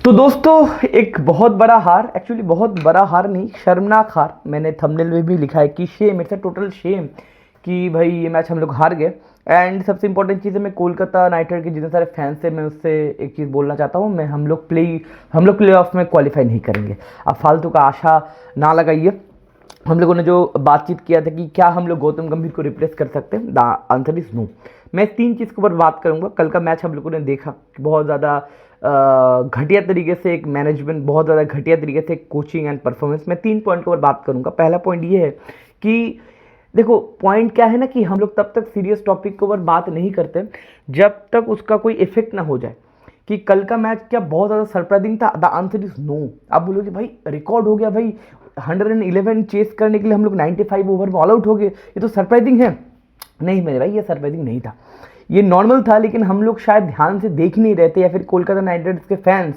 तो दोस्तों एक बहुत बड़ा हार, एक्चुअली बहुत बड़ा हार नहीं, शर्मनाक हार। मैंने थंबनेल में भी लिखा है कि shame, it's a total shame कि भाई ये मैच हम लोग हार गए। एंड सबसे इंपॉर्टेंट चीज़ है, मैं कोलकाता नाइट राइडर के जितने सारे फैंस हैं मैं उससे एक चीज़ बोलना चाहता हूँ, मैं हम लोग प्ले ऑफ में क्वालिफाई नहीं करेंगे। अब फालतू का आशा ना लगाइए। हम लोगों ने जो बातचीत किया था कि क्या हम लोग गौतम गंभीर को रिप्लेस कर सकते हैं, द आंसर इज नो। मैं तीन चीज़ के ऊपर बात करूंगा। कल का मैच हम लोगों ने देखा कि बहुत ज़्यादा घटिया तरीके से एक मैनेजमेंट, बहुत ज़्यादा घटिया तरीके से कोचिंग एंड परफॉर्मेंस। मैं तीन पॉइंट के ऊपर बात करूंगा। पहला पॉइंट ये है कि देखो, पॉइंट क्या है ना कि हम लोग तब तक सीरियस टॉपिक के ऊपर बात नहीं करते जब तक उसका कोई इफेक्ट ना हो जाए। कि कल का मैच क्या बहुत ज़्यादा सरप्राइजिंग था? The answer is no. आप बोलोगे भाई रिकॉर्ड हो गया, भाई 111 चेस करने के लिए हम लोग 95 ओवर में ऑल आउट हो गए, ये तो सरप्राइजिंग है। नहीं मेरे भाई, ये सरप्राइजिंग नहीं था, ये नॉर्मल था। लेकिन हम लोग शायद ध्यान से देख नहीं रहते, या फिर कोलकाता नाइट राइडर्स के फैंस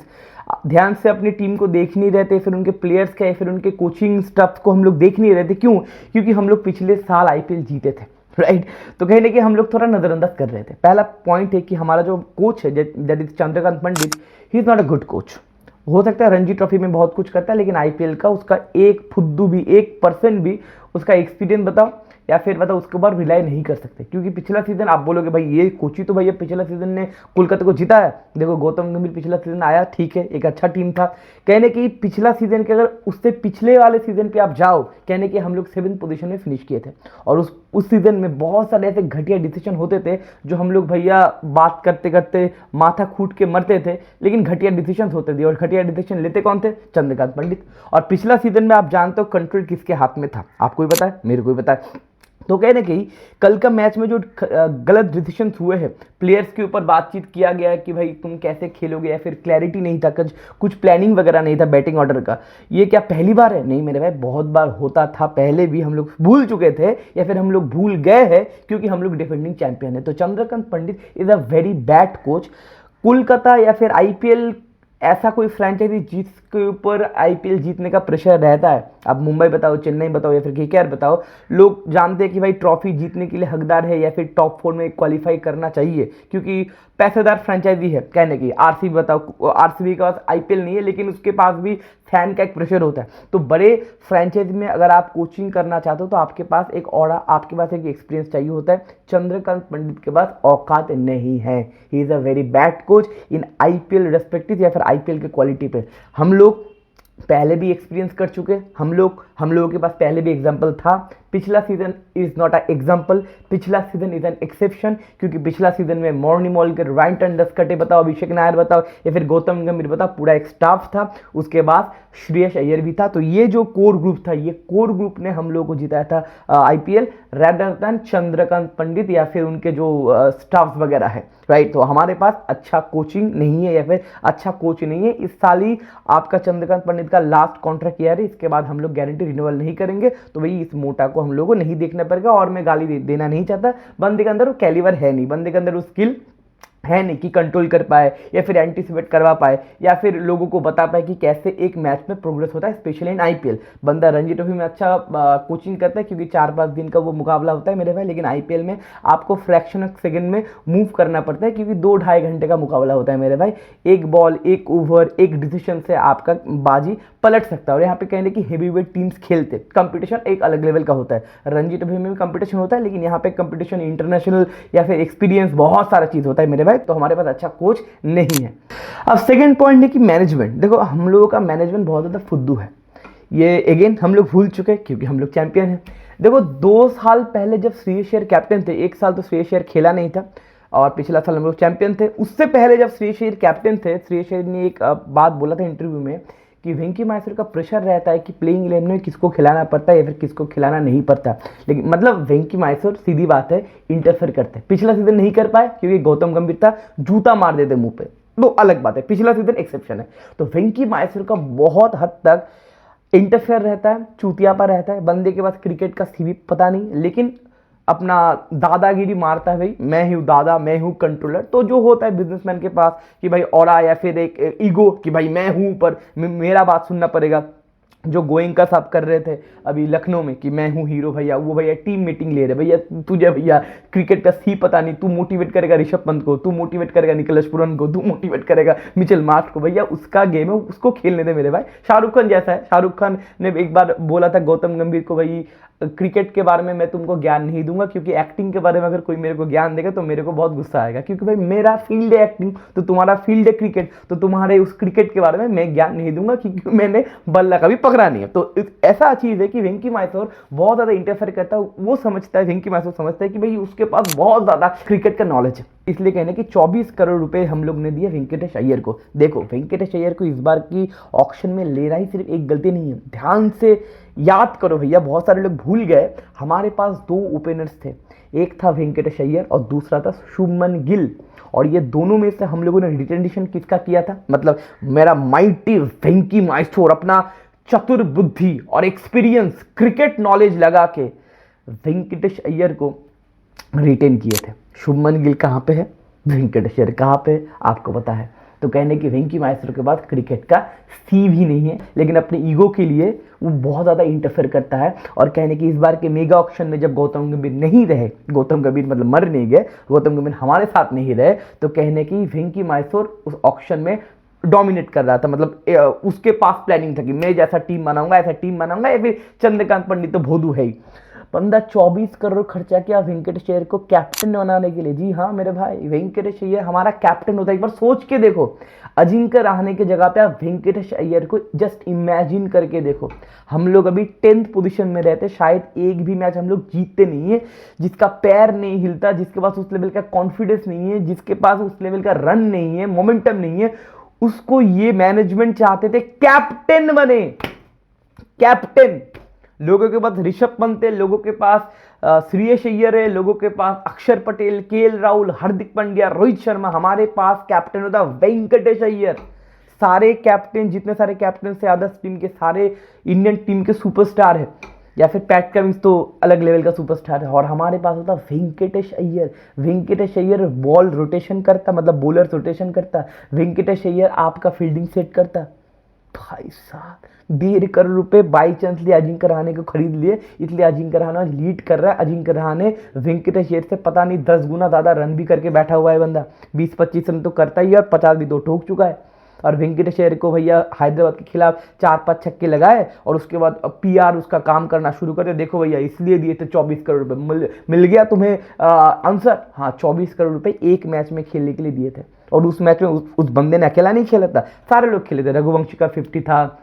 ध्यान से अपनी टीम को देख नहीं रहते, फिर उनके प्लेयर्स का या फिर उनके कोचिंग स्टाफ को हम लोग देख नहीं रहते। क्यों? क्योंकि हम लोग पिछले साल आईपीएल जीते थे, राइट। तो कहीं ना कहीं हम लोग थोड़ा नजरअंदाज कर रहे थे। पहला पॉइंट है कि हमारा जो कोच है, that is Chandrakant Pandit, he is not a good coach. हो सकता है रणजी ट्रॉफी में बहुत कुछ करता है, लेकिन आईपीएल का उसका एक फुद्दू भी, 1% भी उसका एक्सपीरियंस बताओ, या फिर बताओ उसके ऊपर रिलाई नहीं कर सकते। क्योंकि पिछला सीजन आप बोलोगे भाई ये कोच ही तो भैया पिछला सीजन ने कोलकाता को जीता है। देखो गौतम गंभीर पिछला सीजन आया, ठीक है, एक अच्छा टीम था। कहने की पिछला सीजन के, अगर उससे पिछले वाले सीजन पे आप जाओ, कहने की हम लोग 7th पोजीशन में फिनिश किए थे। और उस सीजन में बहुत सारे ऐसे घटिया डिसीजन होते थे जो हम लोग भैया बात करते करते माथा खूट के मरते थे, लेकिन घटिया डिसीजन होते थे। और घटिया डिसीजन लेते कौन थे? चंद्रकांत पंडित। और पिछला सीजन में आप जानते हो कंट्रोल किसके हाथ में था? आपको भी पता है, मेरे को भी पता है। तो कहने की कल का मैच में जो गलत डिसीजन हुए हैं, प्लेयर्स के ऊपर बातचीत किया गया कि भाई तुम कैसे खेलोगे, या फिर क्लैरिटी नहीं था, कुछ प्लानिंग वगैरह नहीं था बैटिंग ऑर्डर का। ये क्या पहली बार है? नहीं मेरे भाई, बहुत बार होता था पहले भी, हम लोग भूल चुके थे या फिर हम लोग भूल गए हैं क्योंकि हम लोग डिफेंडिंग चैंपियन है। तो Chandrakant Pandit is a very bad coach. Kolkata या फिर आईपीएल ऐसा कोई फ्रेंचाइजी जिसके ऊपर आईपीएल जीतने का प्रेशर रहता है, अब मुंबई बताओ, चेन्नई बताओ, या फिर केकेआर बताओ, लोग जानते हैं कि भाई ट्रॉफी जीतने के लिए हकदार है या फिर टॉप 4 में क्वालिफाई करना चाहिए, क्योंकि पैसेदार फ्रेंचाइजी है। कहने की आरसीबी बताओ, आरसीबी के पास आईपीएल नहीं है लेकिन उसके पास भी फैन का एक प्रेशर होता है। तो बड़े फ्रेंचाइजी में अगर आप कोचिंग करना चाहते हो तो आपके पास एक ऑरा, आपके पास एक एक्सपीरियंस चाहिए होता है। चंद्रकांत पंडित के पास औकात नहीं है। He is a very bad coach in IPL respective या फिर आईपीएल के क्वालिटी पे। हम लोग पहले भी एक्सपीरियंस कर चुके, हम लोगों के पास पहले भी एग्जाम्पल था। पिछला season is not a example, पिछला सीजन इज एन एक्सेप्शन। क्योंकि पिछला सीजन में मॉर्नी मॉलकर, रायन टंडनस्कटे बताओ, अभिषेक नायर बताओ, या फिर गौतम गंभीर बताओ, पूरा एक स्टाफ था। उसके बाद श्रेयस अय्यर भी था। तो ये जो कोर ग्रुप था, ये कोर ग्रुप ने हम लोगों को जिताया था IPL, rather than Chandrakant Pandit या फिर उनके जो स्टाफ वगैरह है, राइट। तो हमारे पास अच्छा कोचिंग नहीं है या फिर अच्छा कोच नहीं है। इस साल ही आपका चंद्रकांत पंडित का लास्ट कॉन्ट्रैक्ट ईयर है, इसके बाद हम लोग गारंटी रिन्यूअल नहीं करेंगे। तो भाई इस मोटा को हम लोगों को नहीं देखना पड़ेगा। और मैं गाली देना नहीं चाहता, बंदे के अंदर वो कैलिबर है नहीं, बंदे के अंदर वो स्किल है नहीं कि कंट्रोल कर पाए या फिर एंटीसिपेट करवा पाए या फिर लोगों को बता पाए कि कैसे एक मैच में प्रोग्रेस होता है, स्पेशली इन आईपीएल। बंदा रणजी ट्रॉफी में अच्छा कोचिंग करता है क्योंकि 4-5 दिन का वो मुकाबला होता है मेरे भाई, लेकिन आईपीएल में आपको फ्रैक्शन ऑफ सेकंड में मूव करना पड़ता है क्योंकि 2-2.5 घंटे का मुकाबला होता है मेरे भाई। एक बॉल, एक ओवर, एक डिसीजन से आपका बाजी पलट सकता है। और यहाँ पे कहने की हेवी वेट टीम्स खेलते, कंपटीशन एक अलग लेवल का होता है। रणजी ट्रॉफी में भी कंपटीशन होता है, लेकिन यहाँ पे कंपटीशन इंटरनेशनल या फिर एक्सपीरियंस, बहुत सारा चीज होता है मेरे भाई। तो हमारे पास अच्छा कोच नहीं है। अब सेकंड पॉइंट है कि मैनेजमेंट। देखो हम लोगों का मैनेजमेंट बहुत ज्यादा फुद्दू है। ये अगेन हम लोग भूल चुके हैं क्योंकि हम लोग चैंपियन हैं। देखो 2 साल पहले जब श्रेयस अय्यर कैप्टन थे, 1 साल तो श्रेयस अय्यर खेला नहीं था और पिछला साल हम लोग चैंपियन थे। उससे पहले जब श्रेयस अय्यर कैप्टन थे, श्रेयस अय्यर ने एक बात बोला था इंटरव्यू में कि वेंकी माहेश्वर का प्रेशर रहता है कि प्लेइंग 11 में किसको खिलाना पड़ता है या फिर किसको खिलाना नहीं पड़ता। लेकिन मतलब वेंकी माहेश्वर सीधी बात है इंटरफेयर करते हैं। पिछला सीजन नहीं कर पाए क्योंकि गौतम गंभीर था, जूता मार देते मुंह पे, तो अलग बात है, पिछला सीजन एक्सेप्शन है। तो वेंकी माहेश्वर का बहुत हद तक इंटरफेयर रहता है, चूतियापा रहता है। बंदे के पास क्रिकेट का सीवी पता नहीं, लेकिन अपना दादागिरी मारता है, भाई मैं हूँ दादा, मैं हूँ कंट्रोलर। तो जो होता है बिजनेसमैन के पास कि भाई ऑरा या फिर एक ईगो कि भाई मैं हूँ ऊपर, मेरा बात सुनना पड़ेगा, जो गोइंका साहब कर रहे थे अभी लखनऊ में कि मैं हूँ हीरो भैया, वो भैया टीम मीटिंग ले रहे भैया, तुझे भैया क्रिकेट का सी पता नहीं, तू मोटिवेट करेगा ऋषभ पंत को, तू मोटिवेट करेगा निकलस पुरन को, तू मोटिवेट करेगा मिचेल मार्श को, भैया उसका गेम है, उसको खेलने दे मेरे भाई। शाहरुख खान जैसा है, शाहरुख खान ने एक बार बोला था गौतम गंभीर को, भाई क्रिकेट के बारे में मैं तुमको ज्ञान नहीं दूंगा, क्योंकि एक्टिंग के बारे में अगर कोई मेरे को ज्ञान देगा तो मेरे को बहुत गुस्सा आएगा, क्योंकि भाई मेरा फील्ड है एक्टिंग, तो तुम्हारा फील्ड है क्रिकेट, तो तुम्हारे उस क्रिकेट के बारे में मैं ज्ञान नहीं दूंगा, क्योंकि मैंने बल्ला कभी पकड़ा नहीं है। तो ऐसा चीज है कि वेंकी माइसोर बहुत ज्यादा इंटरफेयर करता है, वो समझता है, वेंकी माइसोर समझता है कि भाई उसके पास बहुत ज्यादा क्रिकेट का नॉलेज है, इसलिए कहने कि 24 करोड़ रुपए हम लोग ने दिए वेंकटेश अय्यर को। देखो वेंकटेश अय्यर को इस बार की ऑक्शन में लेना ही सिर्फ एक गलती नहीं है, ध्यान से याद करो भैया, बहुत सारे लोग भूल गए, हमारे पास दो ओपनर्स थे, एक था वेंकटेश अय्यर और दूसरा था शुभमन गिल, और ये दोनों में से हम लोगों ने रिटेंशन किसका किया था, मतलब मेरा माइटी वेंकी माइसोर अपना चतुर बुद्धि और एक्सपीरियंस क्रिकेट नॉलेज लगा के वेंकटेश अय्यर को रिटेन किए थे। शुभमन गिल कहाँ पे है, वेंकटेश अय्यर कहाँ पे है, आपको पता है। तो कहने की वेंकी माइसोर के बाद क्रिकेट का सी भी नहीं है, लेकिन अपने ईगो के लिए वो बहुत ज़्यादा इंटरफेयर करता है। और कहने की इस बार के मेगा ऑक्शन में जब गौतम गंभीर नहीं रहे, गौतम गंभीर मतलब मर नहीं गए, गौतम गंभीर हमारे साथ नहीं रहे, तो कहने की वेंकी माइसोर उस ऑक्शन में डोमिनेट कर रहा था, मतलब उसके पास प्लानिंग था कि मैं जैसा टीम बनाऊंगा ऐसा टीम बनाऊंगा, या फिर चंद्रकांत पंडित तो भोदू है ही। बंदा 24 करोड़ खर्चा किया वेंकटेश अय्यर को कैप्टन बनाने के लिए। जी हाँ मेरे भाई, वेंकटेश अय्यर हमारा कैप्टन होता है। एक बार सोच के देखो, अजिंक्य रहाणे की जगह पे आप वेंकटेश अय्यर को जस्ट इमेजिन करके देखो। हम लोग अभी 10th पोजीशन में रहते, शायद एक भी मैच हम लोग जीतते नहीं है। जिसका पैर नहीं हिलता, जिसके पास उस लेवल का कॉन्फिडेंस नहीं है, जिसके पास उस लेवल का रन नहीं है, मोमेंटम नहीं है, उसको ये मैनेजमेंट चाहते थे कैप्टन बने। कैप्टन, लोगों के पास ऋषभ पंत है, लोगों के पास श्रेयस अय्यर है, लोगों के पास अक्षर पटेल, केएल राहुल, हार्दिक पांड्या, रोहित शर्मा, हमारे पास कैप्टन होता वेंकटेश अय्यर। सारे कैप्टन, जितने सारे कैप्टन से अदर्स टीम के, सारे इंडियन टीम के सुपरस्टार है, या फिर पैट कमिंस तो अलग लेवल का सुपरस्टार है, और हमारे पास होता वेंकटेश अय्यर। वेंकटेश अय्यर बॉल रोटेशन करता, मतलब बॉलर रोटेशन करता, वेंकटेश अय्यर आपका फील्डिंग सेट करता। भाई साहब 1.5 करोड़ रुपए बाई चांस लिए अजिंक्य रहाणे को खरीद लिए, इसलिए अजिंक्य रहाणे लीड कर रहा है। अजिंक्य रहाणे वेंकटेश अय्यर से पता नहीं 10 गुना ज्यादा रन भी करके बैठा हुआ है बंदा, 20-25 रन तो करता ही है, और 50 भी तो ठोक चुका है। और वेंकटेश अय्यर को भैया हैदराबाद के खिलाफ 4-5 छक्के लगाए, और उसके बाद पीआर उसका काम करना शुरू कर दिया। देखो भैया इसलिए दिए थे 24 करोड़ रुपए, मिल गया तुम्हें आंसर। हाँ 24 करोड़ रुपए एक मैच में खेलने के लिए दिए थे, और उस मैच में उस बंदे ने अकेला नहीं खेला था, सारे लोग खेले थे। रघुवंशी का 50 था,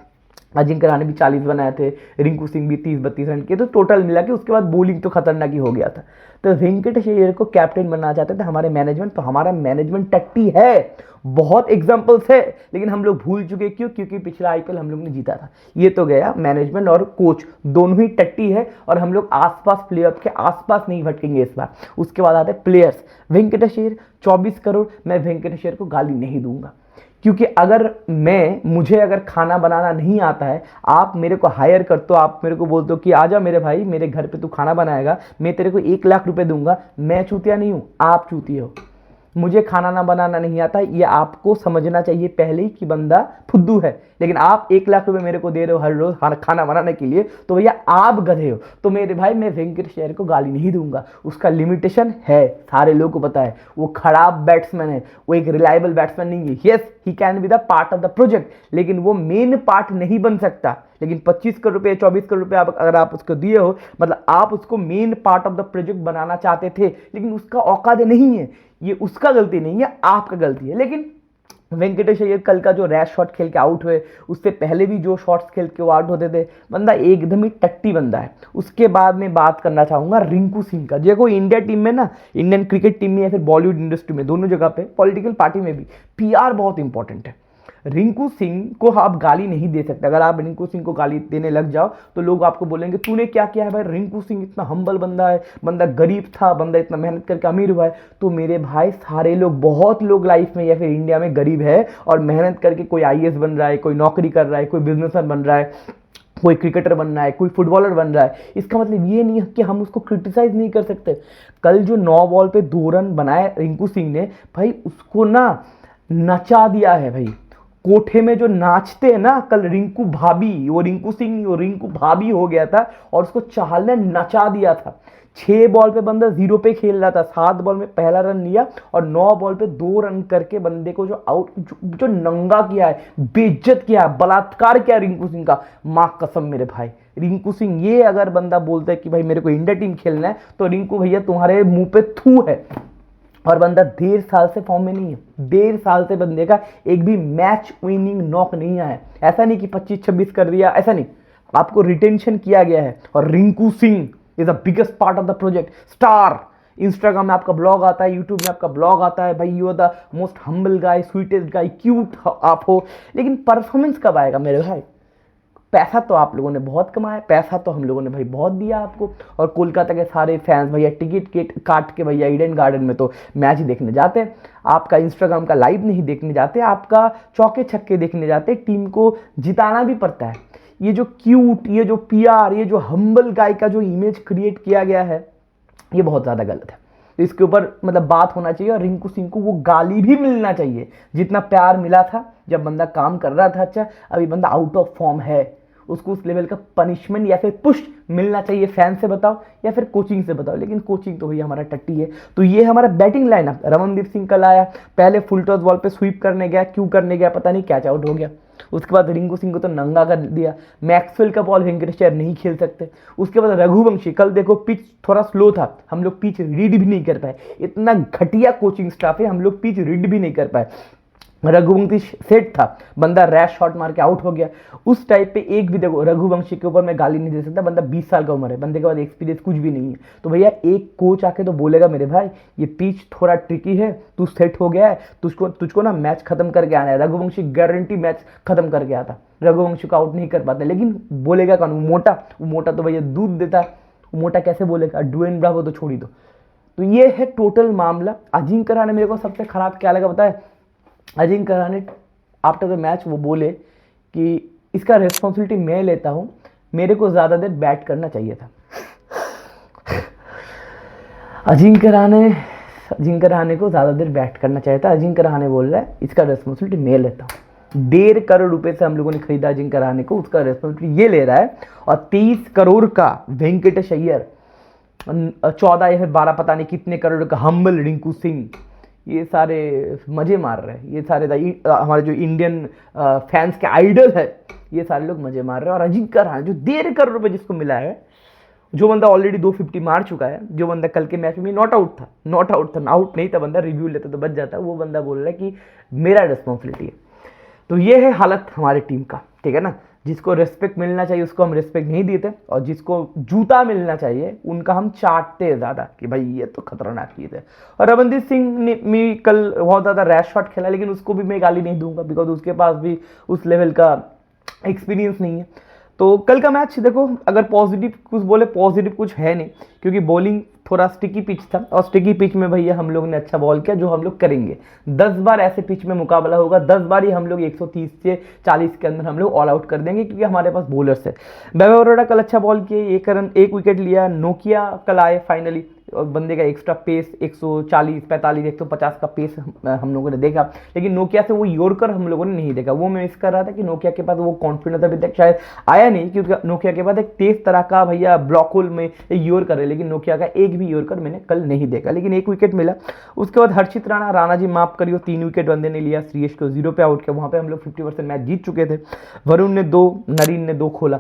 अजिंक्य रहाणे भी 40 बनाए थे, रिंकू सिंह भी 30-32 रन के, तो टोटल मिला के उसके बाद बॉलिंग तो खतरनाक ही हो गया था। तो वेंकटेश अय्यर को कैप्टन बनना चाहते थे हमारे मैनेजमेंट, तो हमारा मैनेजमेंट टट्टी है। बहुत एग्जांपल्स है, लेकिन हम लोग भूल चुके, क्यों? क्योंकि पिछला आईपीएल हम लोग ने जीता था। ये तो गया, मैनेजमेंट और कोच दोनों ही टट्टी है, और हम लोग आसपास प्लेऑफ के आसपास नहीं भटकेंगे इस बार। उसके बाद आते प्लेयर्स। वेंकटेश अय्यर 24 करोड़, मैं वेंकटेश अय्यर को गाली नहीं दूंगा, क्योंकि अगर मुझे अगर खाना बनाना नहीं आता है, आप मेरे को हायर कर, तो आप मेरे को बोलते हो कि आजा मेरे भाई मेरे घर पे तू खाना बनाएगा, मैं तेरे को 1 लाख रुपए दूंगा, मैं चूतिया नहीं हूं, आप चूतिया हो। मुझे खाना ना बनाना नहीं आता, ये आपको समझना चाहिए पहले ही कि बंदा फुद्दू है। लेकिन आप 1 लाख रुपए मेरे को दे रहे हो हर रोज खाना बनाने के लिए, तो भैया आप गधे हो। तो मेरे भाई मैं वेंकटेश अय्यर को गाली नहीं दूंगा, उसका लिमिटेशन है, सारे लोगों को पता है। वो खराब बैट्समैन है, वो एक रिलायबल बैट्समैन नहीं है। Yes he can be the part of the project, लेकिन वो मेन पार्ट नहीं बन सकता। लेकिन 25 करोड़ रुपए 24 करोड़ रुपए अगर आप उसको दिए हो, मतलब आप उसको main part of the project बनाना चाहते थे, लेकिन उसका औकात नहीं है। ये उसका गलती नहीं है, आपका गलती है। लेकिन वेंकटेश अय्यर कल का जो रैश शॉट खेल के आउट हुए, उससे पहले भी जो शॉट्स खेल के वो आउट होते थे, बंदा एकदम ही टट्टी बंदा है। उसके बाद में बात करना चाहूंगा रिंकू सिंह का। देखो इंडिया टीम में ना, इंडियन क्रिकेट टीम में या फिर बॉलीवुड इंडस्ट्री में, दोनों जगह पे, पॉलिटिकल पार्टी में भी पीआर बहुत इंपॉर्टेंट है। रिंकू सिंह को आप गाली नहीं दे सकते। अगर आप रिंकू सिंह को गाली देने लग जाओ तो लोग आपको बोलेंगे तूने क्या किया है भाई, रिंकू सिंह इतना हम्बल बंदा है, बंदा गरीब था, बंदा इतना मेहनत करके अमीर हुआ है। तो मेरे भाई सारे लोग, बहुत लोग लाइफ में या फिर इंडिया में गरीब है और मेहनत करके कोई आईएएस बन रहा है, कोई नौकरी कर रहा है, कोई बिजनेसमैन बन रहा है, कोई क्रिकेटर बन रहा है, कोई फुटबॉलर बन रहा है। इसका मतलब ये नहीं है कि हम उसको क्रिटिसाइज नहीं कर सकते। कल जो 9 बॉल पे 2 रन बनाए रिंकू सिंह ने, भाई उसको ना नचा दिया है भाई। कोठे में जो नाचते हैं ना, कल रिंकू भाभी, वो रिंकू सिंह नहीं, वो रिंकू भाभी हो गया था और उसको चाहल ने नचा दिया था। 6 बॉल पे बंदा 0 पे खेल रहा था, 7 बॉल में पहला रन लिया और 9 बॉल पे 2 रन करके बंदे को जो आउट, जो नंगा किया है, बेइज्जत किया है, बलात्कार किया रिंकू सिंह का। माँ कसम मेरे भाई, रिंकू सिंह, ये अगर बंदा बोलता है कि भाई मेरे को इंडिया टीम खेलना है, तो रिंकू भैया तुम्हारे मुंह पे थू है। और बंदा 1.5 साल से फॉर्म में नहीं है, 1.5 साल से बंदे का एक भी मैच विनिंग नॉक नहीं आया। ऐसा नहीं कि 25-26 कर दिया, ऐसा नहीं, आपको रिटेंशन किया गया है। और Rinku Singh is the biggest part of the project. Star, Instagram में आपका ब्लॉग आता है, यूट्यूब में आपका ब्लॉग आता है, भाई you are the most humble guy, sweetest guy, cute आप हो, लेकिन परफॉर्मेंस कब आएगा मेरे भाई? पैसा तो आप लोगों ने बहुत कमाया, पैसा तो हम लोगों ने भाई बहुत दिया आपको। और कोलकाता के सारे फैंस भैया टिकट काट के भैया ईडन गार्डन में तो मैच ही देखने जाते हैं, आपका इंस्टाग्राम का लाइव नहीं देखने जाते, आपका चौके छक्के देखने जाते। टीम को जिताना भी पड़ता है। ये जो क्यूट, ये जो पीआर, ये जो हम्बल गाय का जो इमेज क्रिएट किया गया है, ये बहुत ज़्यादा गलत है। तो इसके ऊपर मतलब बात होना चाहिए और रिंकू सिंह को वो गाली भी मिलना चाहिए जितना प्यार मिला था जब बंदा काम कर रहा था। अच्छा, अभी बंदा आउट ऑफ फॉर्म है, उसको उस लेवल का पनिशमेंट या फिर पुश मिलना चाहिए। फैन से बताओ या फिर कोचिंग से बताओ, लेकिन कोचिंग तो भैया हमारा टट्टी है। तो ये हमारा बैटिंग लाइनअप, रमनदीप सिंह कल आया, पहले फुल टॉस बॉल पे स्वीप करने गया, क्यों करने गया पता नहीं, कैच आउट हो गया। उसके बाद रिंकू सिंह को तो नंगा कर दिया। मैक्सवेल का बॉल वेंकटेश अय्यर नहीं खेल सकते। उसके बाद रघुवंशी, कल देखो पिच थोड़ा स्लो था, हम लोग पिच रीड भी नहीं कर पाए। इतना घटिया कोचिंग स्टाफ है, हम लोग पिच रीड भी नहीं कर पाए। रघुवंशी सेट था, बंदा रैश शॉट मार के आउट हो गया। उस टाइप पे एक भी देखो, रघुवंशी के ऊपर मैं गाली नहीं दे सकता, बंदा 20 साल का उम्र है, बंदे के बाद एक्सपीरियंस कुछ भी नहीं है। तो भैया एक कोच आके तो बोलेगा मेरे भाई ये पिच थोड़ा ट्रिकी है, तू सेट हो गया है, तुझको ना मैच खत्म करके आना है। रघुवंशी गारंटी मैच खत्म करके आता, रघुवंशी को आउट नहीं कर पाता, लेकिन बोलेगा कौन? वो मोटा तो भैया दूध देता है, वो मोटा कैसे बोलेगा? ड्वेन ब्रावो तो छोड़ ही दो। तो ये है टोटल मामला। अजिंक्य रहाणे मेरे को सबसे खराब क्या लगा पता है? Ajinkya Rahane after the match वो बोले कि इसका रिस्पॉन्सिबिलिटी मैं लेता हूं, मेरे को ज़्यादा देर बैट करना चाहिए था। अजिंक्य रहाणे को ज़्यादा देर बैट करना चाहिए था। अजिंक्य रहाणे बोल रहा है इसका रिस्पॉन्सिबिलिटी मैं लेता हूँ। 1.5 करोड़ रुपए से हम लोगों ने खरीदा अजिंक्य रहाणे को, उसका रिस्पॉन्सिबिलिटी ये ले रहा है। और 23 करोड़ का वेंकटेश अय्यर, 14 या फिर 12 पता नहीं कितने करोड़ का हम्बल रिंकू सिंह, ये सारे मजे मार रहे हैं। ये सारे हमारे जो इंडियन फैंस के आइडल है, ये सारे लोग मजे मार रहे हैं। और अजिंक्य रहाणे जो 1.5 करोड़ रुपए जिसको मिला है, जो बंदा ऑलरेडी 250 मार चुका है, जो बंदा कल के मैच में नॉट आउट था, आउट नहीं था बंदा, रिव्यू लेता तो बच जाता, वो बंदा बोल रहा है कि मेरा रिस्पॉन्सिबिलिटी है। तो ये है हालत हमारी टीम का, ठीक है ना। जिसको रिस्पेक्ट मिलना चाहिए उसको हम रिस्पेक्ट नहीं देते, और जिसको जूता मिलना चाहिए उनका हम चाटते हैं ज़्यादा कि भाई ये तो खतरनाक चीज़ है। और रमनदीप सिंह ने भी कल बहुत ज़्यादा रैश शॉट खेला, लेकिन उसको भी मैं गाली नहीं दूंगा, बिकॉज उसके पास भी उस लेवल का एक्सपीरियंस नहीं है। तो कल का मैच देखो, अगर पॉजिटिव कुछ बोले, पॉजिटिव कुछ है नहीं, क्योंकि बॉलिंग थोड़ा स्टिकी पिच था, और स्टिकी पिच में भैया हम लोग ने अच्छा बॉल किया, जो हम लोग करेंगे। 10 बार ऐसे पिच में मुकाबला होगा, 10 बार ही हम लोग 130 से 40 के अंदर हम लोग ऑल आउट कर देंगे, क्योंकि हमारे पास बॉलर्स है। वैभव अरोड़ा कल अच्छा बॉल किए, 1 रन 1 विकेट लिया। नोकिया कल आए फाइनली, और बंदे का एक्स्ट्रा पेस 140, 45, 150 का पेस हम लोगों ने देखा, लेकिन नोकिया से वो यॉर्कर हम लोगों ने नहीं देखा। वो मैं मिस कर रहा था कि नोकिया के पास वो कॉन्फिडेंस अभी तक शायद आया नहीं, क्योंकि नोकिया के पास एक तेज तरह का भैया ब्लॉक होल में एक यॉर्कर है, लेकिन नोकिया का एक भी यॉर्कर मैंने कल नहीं देखा, लेकिन 1 विकेट मिला। उसके बाद हर्षित राणा जी माफ करियो, 3 विकेट बंदे ने लिया, श्रेयस को 0 पे आउट किया। वहाँ पे हम लोग 50% मैच जीत चुके थे। वरुण ने 2, नरीन ने 2 खोला।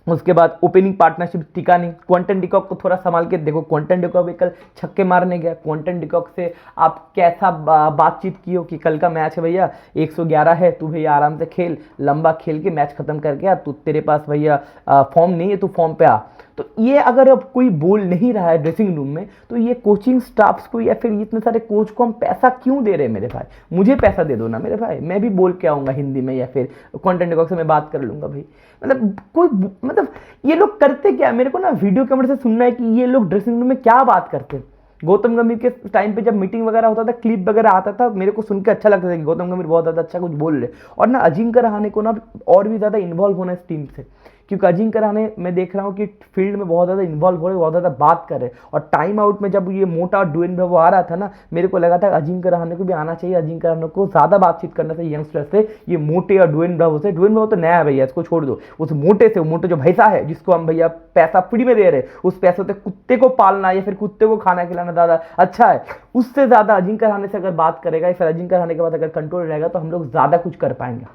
उसके बाद ओपनिंग पार्टनरशिप टिका नहीं। क्विंटन डिकॉक को थोड़ा संभाल के देखो, क्विंटन डिकॉक भी कल छक्के मारने गया। क्विंटन डिकॉक से आप कैसा बातचीत की हो कि कल का मैच है भैया, 111 है, तू भैया आराम से खेल, लंबा खेल के मैच खत्म करके आ, तू तेरे पास भैया फॉर्म नहीं है, तू फॉर्म पे आ। तो ये अगर अब कोई बोल नहीं रहा है ड्रेसिंग रूम में, तो ये कोचिंग स्टाफ्स को या फिर इतने सारे कोच को हम पैसा क्यों दे रहे हैं मेरे भाई? मुझे पैसा दे दो ना मेरे भाई, मैं भी बोल के आऊँगा हिंदी में, या फिर क्विंटन डिकॉक से मैं बात कर लूँगा भाई। मतलब ये लोग करते क्या? मेरे को ना वीडियो कैमरे से सुनना है कि ये लोग ड्रेसिंग रूम में क्या बात करते हैं। गौतम गंभीर के टाइम पे जब मीटिंग वगैरह होता था, क्लिप वगैरह आता था, मेरे को सुन के अच्छा लगता था कि गौतम गंभीर बहुत ज़्यादा अच्छा कुछ बोल रहे। और ना अजिंक्य रहाणे को ना और भी ज़्यादा इन्वॉल्व होना इस टीम से, क्योंकि अजिंक्य रहाणे मैं देख रहा हूँ कि फील्ड में बहुत ज़्यादा इन्वॉल्व हो रहे, बहुत ज़्यादा बात कर रहे हैं। और टाइम आउट में जब ये मोटा ड्वेन ब्रावो आ रहा था ना, मेरे को लगा था अजिंक्य रहाणे को भी आना चाहिए, अजिंक्य रहाणे को ज़्यादा बातचीत करना चाहिए यंगस्टर से, ये मोटे और ड्वेन ब्रावो से। ड्वेन ब्रावो तो नया है भैया, इसको छोड़ दो। उस मोटे से, मोटे जो भैंसा है जिसको हम भैया पैसा फ्री में दे रहे, उस पैसे से कुत्ते को पालना या फिर कुत्ते को खाना खिलाना ज़्यादा अच्छा है, उससे ज़्यादा अजिंक्य रहाणे से अगर बात करेगा या फिर अजिंक्य रहाणे के बाद अगर कंट्रोल रहेगा तो हम लोग ज़्यादा कुछ कर पाएंगे।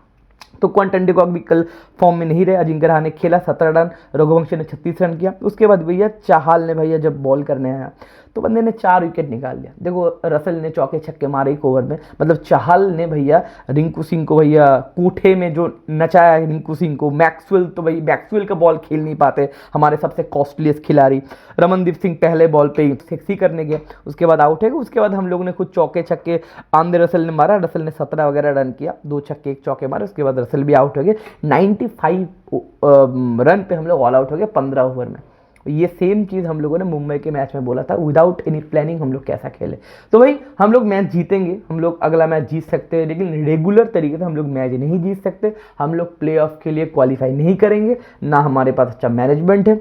तो क्वांटन डिकॉक भी कल फॉर्म में नहीं रहे। अजिंक्य रहाणे खेला 17 रन, रघुवंशी ने 36 रन किया। उसके बाद भैया चाहल ने भैया जब बॉल करने आया तो बंदे ने 4 विकेट निकाल दिया। देखो रसल ने चौके छक्के मारे एक ओवर में, मतलब चाहल ने भैया रिंकू सिंह को भैया कोठे में जो नचाया है, रिंकू सिंह को। मैक्सवेल तो भाई मैक्सवेल का बॉल खेल नहीं पाते, हमारे सबसे कॉस्टलीस्ट खिलाड़ी। रमनदीप सिंह पहले बॉल पे ही सेक्सी करने गए, उसके बाद आउट है। उसके बाद हम लोगों ने खुद चौके छक्के आंदे रसल ने मारा, रसल ने 17 वगैरह रन किया, 2 छक्के 1 चौके मारे। उसके बाद रसल भी आउट हो गए। 95 रन पे हम लोग ऑल आउट हो गए 15 ओवर में। ये सेम चीज़ हम लोगों ने मुंबई के मैच में बोला था, विदाउट एनी प्लानिंग हम लोग कैसा खेले। तो भाई हम लोग मैच जीतेंगे, हम लोग अगला मैच जीत सकते हैं, लेकिन रेगुलर तरीके से हम लोग मैच नहीं जीत सकते। हम लोग प्लेऑफ के लिए क्वालिफाई नहीं करेंगे, ना हमारे पास अच्छा मैनेजमेंट है,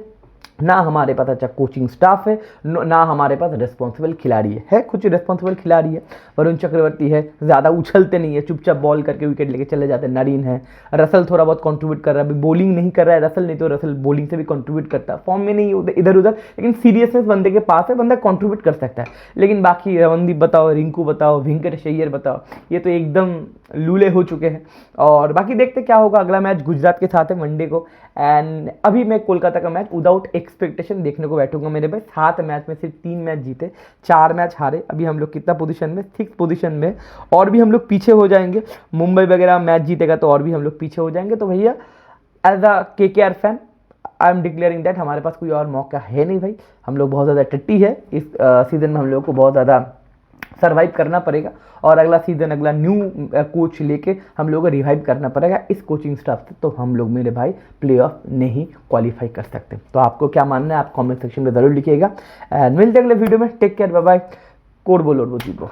ना हमारे पास अच्छा कोचिंग स्टाफ है, ना हमारे पास रिस्पॉन्सिबल खिलाड़ी है। कुछ रिस्पॉन्सिबल खिलाड़ी है, वरुण चक्रवर्ती है, ज़्यादा उछलते नहीं है, चुपचाप बॉल करके विकेट लेके चले जाते हैं। नरीन है, रसल थोड़ा बहुत कंट्रीब्यूट कर रहा है, अभी बॉलिंग नहीं कर रहा है रसल, नहीं तो रसल बॉलिंग से भी कंट्रीब्यूट करता है। फॉर्म में नहीं इधर उधर, लेकिन सीरियसनेस बंदे के पास है, बंदा कंट्रीब्यूट कर सकता है। लेकिन बाकी रमनदीप बताओ, रिंकू बताओ, वेंकटेश अय्यर बताओ, ये तो एकदम लूले हो चुके हैं। और बाकी देखते क्या होगा। अगला मैच गुजरात के साथ है मंडे को, एंड अभी मैं कोलकाता का मैच विदाउट एक्सपेक्टेशन देखने को बैठूंगा मेरे भाई। 7 मैच में सिर्फ 3 मैच जीते, 4 मैच हारे। अभी हम लोग कितना पोजीशन में, 6th पोजीशन में, और भी हम लोग पीछे हो जाएंगे। मुंबई वगैरह मैच जीतेगा तो और भी हम लोग पीछे हो जाएंगे। तो भैया as a KKR fan I am declaring that हमारे पास कोई और मौका है नहीं भाई। हम लोग बहुत ज़्यादा टट्टी है इस सीज़न में, हम लोग को बहुत ज़्यादा सर्वाइव करना पड़ेगा। और अगला सीजन, अगला न्यू कोच लेके हम लोगों को रिवाइव करना पड़ेगा इस कोचिंग स्टाफ से। तो हम लोग मेरे भाई प्लेऑफ नहीं क्वालिफाई कर सकते। तो आपको क्या मानना है आप कमेंट सेक्शन में ज़रूर लिखिएगा। एंड मिलते हैं अगले वीडियो में। Take care, bye bye. Code बोलो वो जीतो।